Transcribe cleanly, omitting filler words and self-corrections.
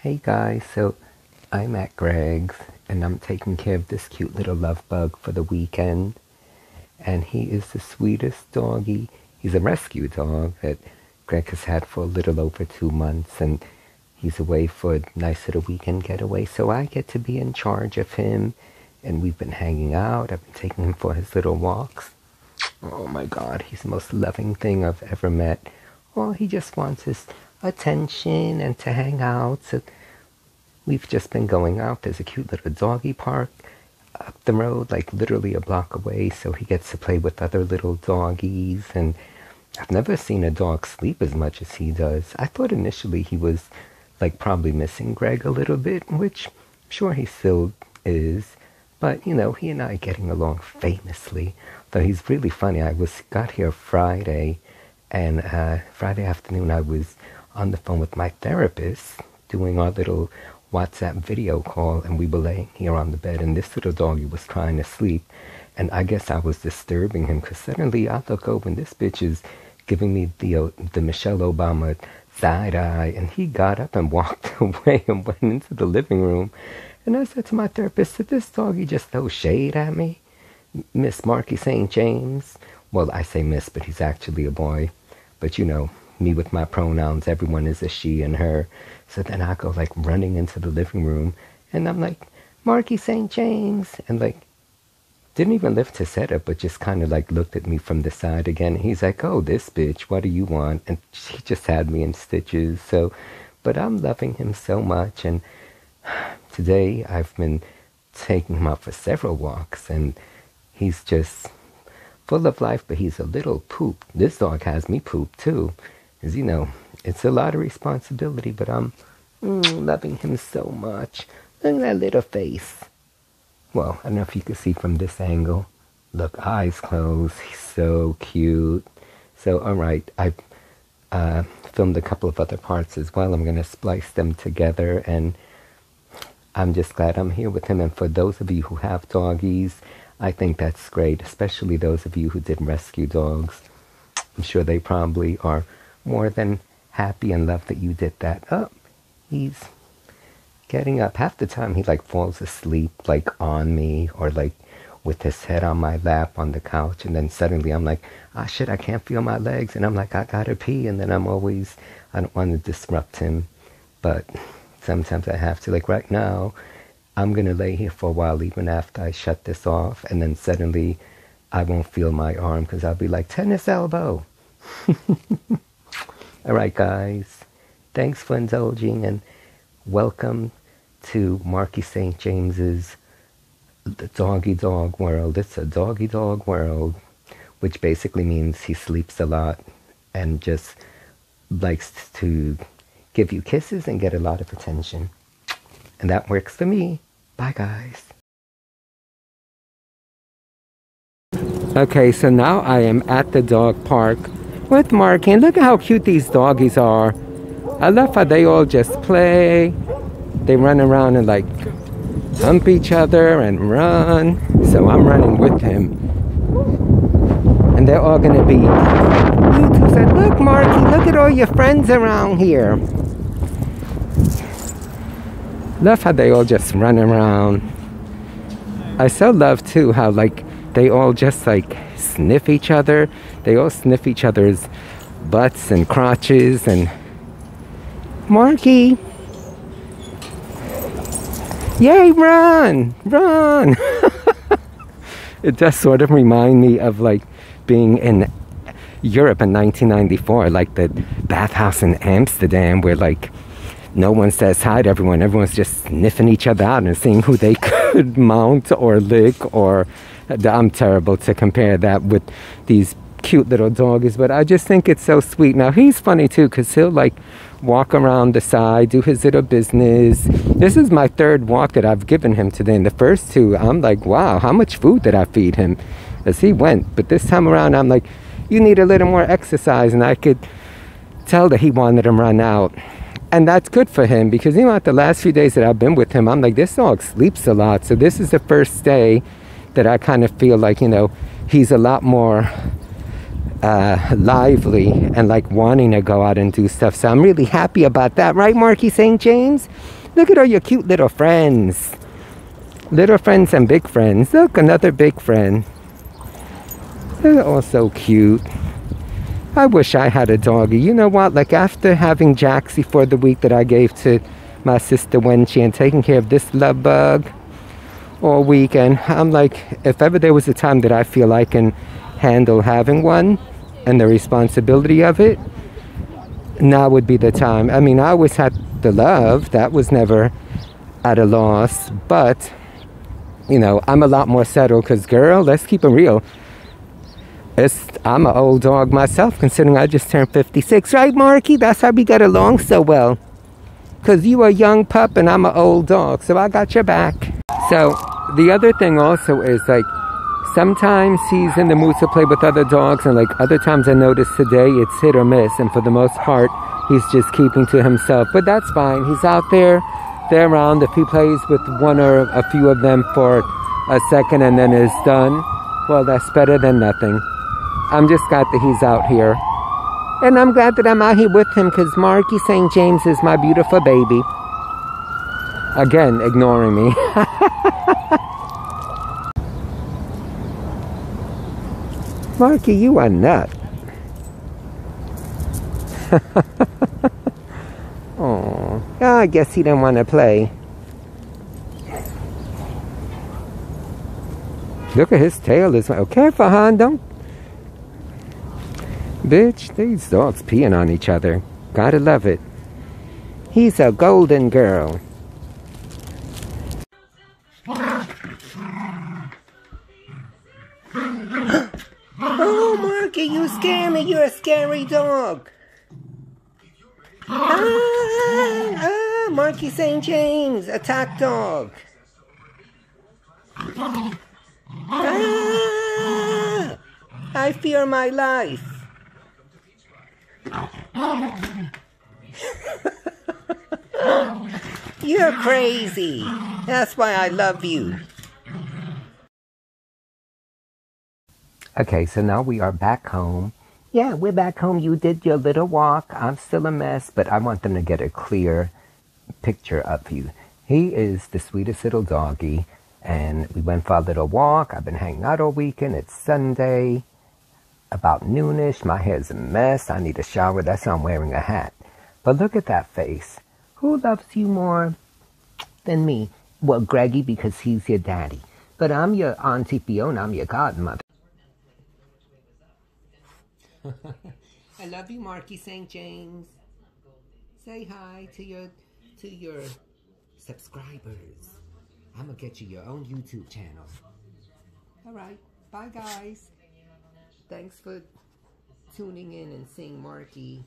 Hey guys, so I'm at Greg's and I'm taking care of this cute little love bug for the weekend. And he is the sweetest doggy. He's a rescue dog that Greg has had for a little over 2 months, and he's away for a nice little weekend getaway. So I get to be in charge of him, and we've been hanging out. I've been taking him for his little walks. Oh my God, he's the most loving thing I've ever met. Oh, he just wants his attention and to hang out. So we've just been going out. There's a cute little doggy park up the road, like literally a block away, so he gets to play with other little doggies. And I've never seen a dog sleep as much as he does. I thought initially he was like probably missing Greg a little bit, which I'm sure he still is. But, you know, he and I are getting along famously. Though he's really funny. Got here Friday, and Friday afternoon I was on the phone with my therapist doing our little WhatsApp video call, and we were laying here on the bed, and this little doggy was trying to sleep, and I guess I was disturbing him, because suddenly I look over and this bitch is giving me the Michelle Obama side eye, and he got up and walked away and went into the living room. And I said to my therapist, did this doggy just throw shade at me? Miss Marky St. James? Well, I say miss, but he's actually a boy. But you know, me with my pronouns, everyone is a she and her. So then I go like running into the living room, and I'm like, Marky St. James, and like, didn't even lift his head up, but just kind of like looked at me from the side again. And he's like, oh, this bitch, what do you want? And he just had me in stitches. So, but I'm loving him so much. And today I've been taking him out for several walks, and he's just full of life, but he's a little poop. This dog has me pooped too. As you know, it's a lot of responsibility, but I'm loving him so much. Look at that little face. Well, I don't know if you can see from this angle. Look, eyes closed. He's so cute. So, all right, I filmed a couple of other parts as well. I'm going to splice them together, and I'm just glad I'm here with him. And for those of you who have doggies, I think that's great, especially those of you who did rescue dogs. I'm sure they probably are more than happy and love that you did that. Oh, he's getting up. Half the time he like falls asleep like on me, or like with his head on my lap on the couch, and then suddenly I'm like, ah shit, I can't feel my legs, and I'm like, I gotta pee. And then I don't want to disrupt him, but sometimes I have to. Like right now, I'm gonna lay here for a while even after I shut this off, and then suddenly I won't feel my arm because I'll be like, tennis elbow. All right, guys, thanks for indulging, and welcome to Marky St. James's the Doggie Dog World. It's a Doggie Dog World, which basically means he sleeps a lot and just likes to give you kisses and get a lot of attention. And that works for me. Bye, guys. Okay, so now I am at the dog park with Marky, and look at how cute these doggies are. I love how they all just play. They run around and like hump each other and run. So I'm running with him. And they're all gonna be, you two said, look Marky, look at all your friends around here. Love how they all just run around. I so love too how like they all just like sniff each other. They all sniff each other's butts and crotches. And Marky, yay, run, run. It does sort of remind me of like being in Europe in 1994, like the bathhouse in Amsterdam, where like no one says hi to everyone. Everyone's just sniffing each other out and seeing who they could mount or lick. Or I'm terrible to compare that with these cute little doggies, but I just think it's so sweet. Now he's funny too, because he'll like walk around the side, do his little business. This is my third walk that I've given him today. And the first two, I'm like, wow, how much food did I feed him as he went? But this time around, I'm like, you need a little more exercise. And I could tell that he wanted to run out. And that's good for him, because you know what, the last few days that I've been with him, I'm like, this dog sleeps a lot. So this is the first day that I kind of feel like, you know, he's a lot more lively and like wanting to go out and do stuff. So I'm really happy about that. Right, Marky St. James? Look at all your cute little friends. Little friends and big friends. Look, another big friend. They're all so cute. I wish I had a doggy. You know what? Like after having Jaxie for the week that I gave to my sister Wenchi and taking care of this love bug all weekend, I'm like, if ever there was a time that I feel I can handle having one and the responsibility of it, now would be the time. I mean, I always had the love. That was never at a loss. But, you know, I'm a lot more settled because, girl, let's keep it real. I'm an old dog myself, considering I just turned 56. Right, Marky? That's how we get along so well. Because you a young pup and I'm an old dog, so I got your back. So, the other thing also is, like, sometimes he's in the mood to play with other dogs, and, like, other times I notice today it's hit or miss, and for the most part, he's just keeping to himself. But that's fine. He's out there. They're around. If he plays with one or a few of them for a second and then is done, well, that's better than nothing. I'm just glad that he's out here. And I'm glad that I'm out here with him because Marky St. James is my beautiful baby. Again, ignoring me. Marky, you a nut. Oh, I guess he didn't want to play. Look at his tail. Oh, careful, hon. Don't. Bitch, these dogs peeing on each other. Gotta love it. He's a golden girl. Oh, Marky, you scare me. You're a scary dog. Marky St. James, attack dog. I fear my life. You're crazy. That's why I love you. Okay, so now we are back home. Yeah, we're back home. You did your little walk. I'm still a mess, but I want them to get a clear picture of you. He is the sweetest little doggy, and we went for a little walk. I've been hanging out all weekend. It's Sunday, about noonish. My hair's a mess. I need a shower. That's why I'm wearing a hat. But look at that face. Who loves you more than me? Well, Greggy, because he's your daddy. But I'm your Auntie Fiona. I'm your godmother. I love you, Marky St. James. Say hi to your subscribers. I'm gonna get you your own YouTube channel. All right, bye guys. Thanks for tuning in and seeing Marky.